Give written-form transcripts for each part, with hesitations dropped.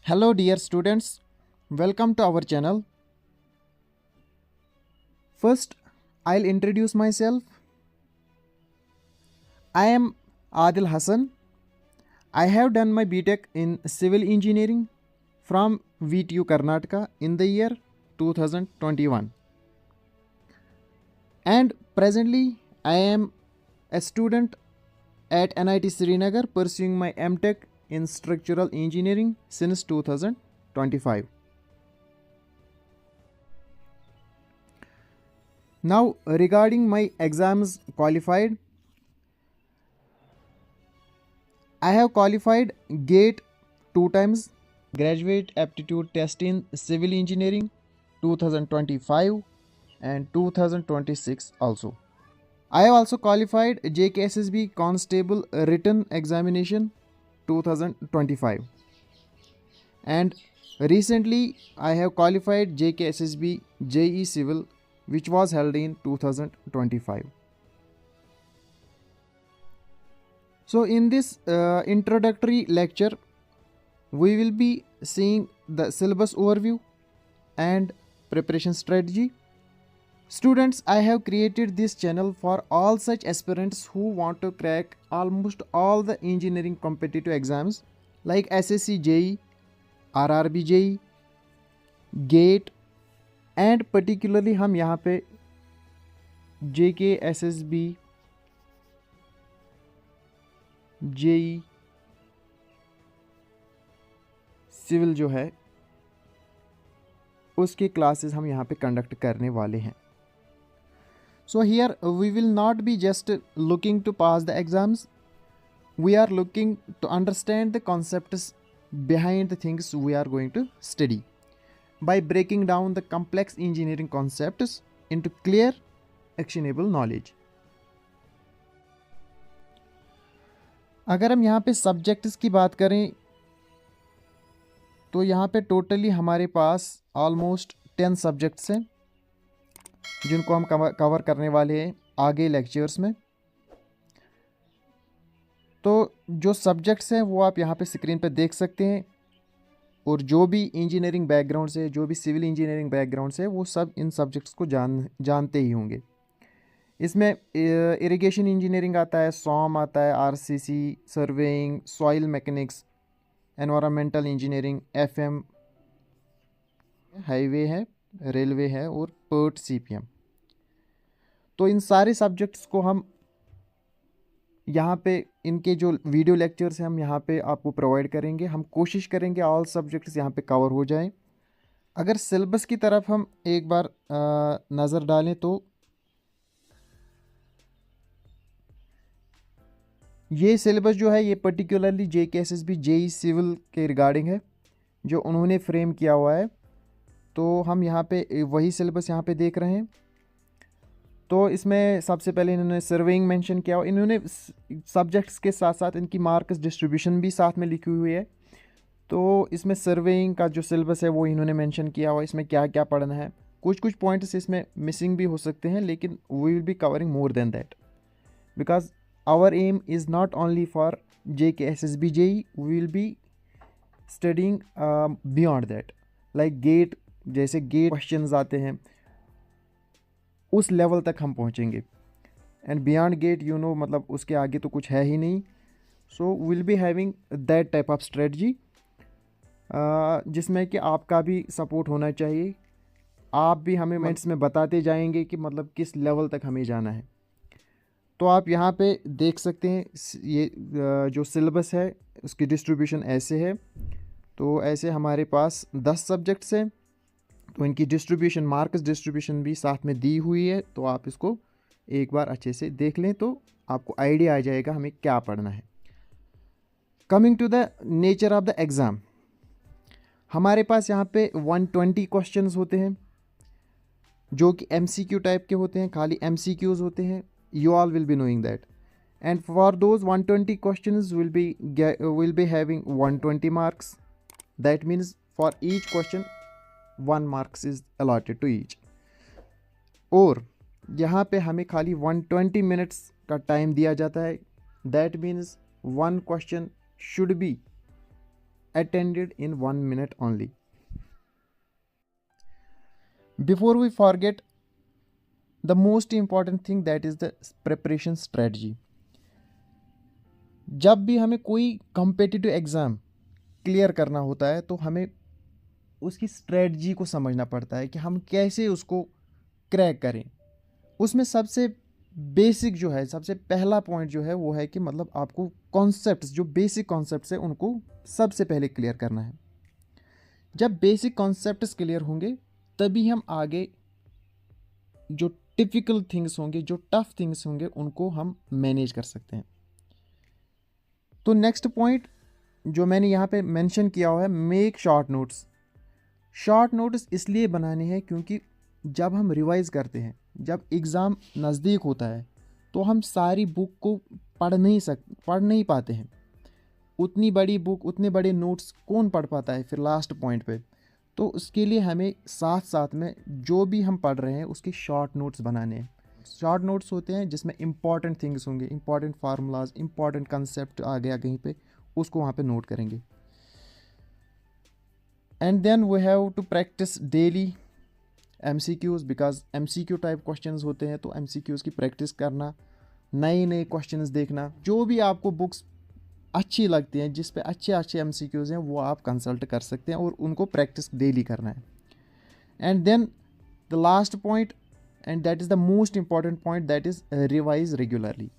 Hello dear students, welcome to our channel. First, I'll introduce myself. I am Adil Hassan. I have done my BTech in Civil Engineering from VTU Karnataka in the year 2021. And presently, I am a student at NIT Srinagar pursuing my MTech in Structural Engineering since 2025. Now, regarding my exams qualified, I have qualified GATE 2 times, Graduate Aptitude Test in Civil Engineering 2025 and 2026 also. I have also qualified JKSSB Constable Written Examination 2025. And recently, I have qualified JKSSB JE Civil, which was held in 2025. So in this introductory lecture, we will be seeing the syllabus overview and preparation strategy. Students, I have created this channel for all such aspirants who want to crack almost all the engineering competitive exams like SSC JE, RRB JE, GATE and particularly हम यहाँ पे JKSSB JE civil जो है उसके classes हम यहाँ पे conduct करने वाले हैं. So here we will not be just looking to pass the exams. We are looking to understand the concepts behind the things we are going to study by breaking down the complex engineering concepts into clear, actionable knowledge. अगर हम यहाँ पे subjects की बात करें तो यहाँ पे टोटली हमारे पास ऑलमोस्ट 10 सब्जेक्ट्स हैं जिनको हम कवर करने वाले हैं आगे लेक्चर्स में. तो जो सब्जेक्ट्स हैं वो आप यहाँ पे स्क्रीन पे देख सकते हैं और जो भी इंजीनियरिंग बैकग्राउंड से जो भी सिविल इंजीनियरिंग बैकग्राउंड से वो सब इन सब्जेक्ट्स को जानते ही होंगे. इसमें इरिगेशन इंजीनियरिंग आता है, सॉम आता है, RCC, surveying, soil mechanics, environmental engineering, FM, highway है, रेलवे है और पर्ट सीपीएम. तो इन सारे सब्जेक्ट्स को हम यहाँ पे इनके जो वीडियो लेक्चर्स हैं हम यहाँ पे आपको प्रोवाइड करेंगे. हम कोशिश करेंगे ऑल सब्जेक्ट्स यहाँ पे कवर हो जाएं. अगर सिलेबस की तरफ हम एक बार नज़र डालें तो ये सिलेबस जो है ये पर्टिकुलरली JKSSB JE सिविल के रिगार्डिंग है जो उन्होंने फ्रेम किया हुआ है. तो हम यहाँ पे वही सिलेबस यहाँ पे देख रहे हैं. तो इसमें सबसे पहले इन्होंने सर्वेइंग मेंशन किया हुआ. इन्होंने सब्जेक्ट्स के साथ साथ इनकी मार्क्स डिस्ट्रीब्यूशन भी साथ में लिखी हुई है. तो इसमें सर्वेइंग का जो सिलेबस है वो इन्होंने मेंशन किया हुआ है. इसमें क्या क्या पढ़ना है, कुछ पॉइंट्स इसमें मिसिंग भी हो सकते हैं लेकिन we will be covering more than that because our aim is not only for JKSSB JE, we will be studying beyond that like GATE. जैसे GATE क्वेश्चंस आते हैं उस लेवल तक हम पहुंचेंगे and beyond get you know मतलब उसके आगे तो कुछ है ही नहीं. So will be having that type of strategy जिसमें कि आपका भी सपोर्ट होना चाहिए. आप भी हमें मिनट्स में बताते जाएंगे कि मतलब किस लेवल तक हमें जाना है. तो आप यहाँ पे देख सकते हैं ये जो सिलेबस है उसकी डिस्ट्रीब्यूशन ऐसे है. तो ऐसे हमारे पास 10 सब्जेक्ट्स हैं तो इनकी डिस्ट्रीब्यूशन मार्क्स डिस्ट्रीब्यूशन भी साथ में दी हुई है. तो आप इसको एक बार अच्छे से देख लें तो आपको आइडिया आ जाएगा हमें क्या पढ़ना है. Coming to the nature of the exam, हमारे पास यहाँ पे 120 क्वेश्चंस होते हैं जो कि MCQ टाइप के होते हैं, खाली MCQs होते हैं. You all will be knowing that. And for those 120 questions will be having 120 marks. That means for each question 1 marks is allotted to each. और यहाँ पे हमें खाली 120 minutes का टाइम दिया जाता है. That means one question should be attended in 1 minute only. Before we forget, the most important thing, that is the preparation strategy. जब भी हमें कोई कॉम्पिटिटिव एग्ज़ाम क्लियर करना होता है तो हमें उसकी स्ट्रेटजी को समझना पड़ता है कि हम कैसे उसको क्रैक करें। उसमें सबसे बेसिक जो है, सबसे पहला पॉइंट जो है वो है कि मतलब आपको कॉन्सेप्ट्स, जो बेसिक कॉन्सेप्ट्स है उनको सबसे पहले क्लियर करना है। जब बेसिक कॉन्सेप्ट्स क्लियर होंगे तभी हम आगे जो टिपिकल थिंग्स होंगे, जो टफ थिंग्स होंगे, उनको हम मैनेज कर सकते हैं। तो नेक्स्ट पॉइंट जो मैंने यहाँ पे मेंशन किया हुआ है, make short notes. Short notes इसलिए बनाने हैं क्योंकि जब हम रिवाइज़ करते हैं, जब एग्ज़ाम नज़दीक होता है तो हम सारी बुक को पढ़ नहीं पाते हैं। उतनी बड़ी बुक, उतने बड़े नोट्स कौन पढ़ पाता है फिर लास्ट पॉइंट पे। तो उसके लिए हमें साथ साथ में जो भी हम पढ़ रहे हैं उसके शॉर्ट नोट्स बनाने हैं। शॉर्ट नोट्स होते हैं जिसमें इंपॉर्टेंट थिंग्स होंगे, इंपॉर्टेंट फार्मूलाज, इंपॉर्टेंट कंसेप्ट आ गया कहीं पे, उसको वहाँ पे नोट करेंगे। And then we have to practice daily MCQs, because MCQ type questions होते हैं, तो MCQs की प्रैक्टिस करना, नए क्वेश्चंस देखना, जो भी आपको बुक्स अच्छी लगती हैं, जिस पे अच्छे MCQs हैं, वो आप कंसल्ट कर सकते हैं और उनको प्रैक्टिस डेली करना है। And then the last point, and that is the most important point, that is revise regularly.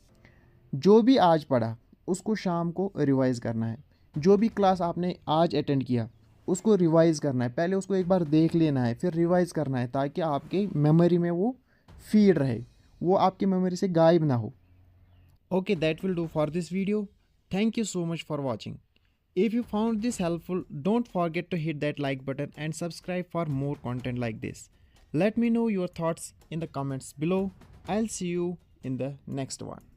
जो भी आज पढ़ा उसको शाम को रिवाइज़ करना है। जो भी क्लास आपने आज अटेंड किया उसको रिवाइज़ करना है। पहले उसको एक बार देख लेना है, फिर रिवाइज़ करना है, ताकि आपके मेमोरी में वो फीड रहे, वो आपकी मेमोरी से गायब ना हो। Okay, that will do for this video. Thank you so much for watching. If you found this helpful, don't forget to hit that like button and subscribe for more content like this. Let me know your thoughts in the comments below. I'll see you in the next one.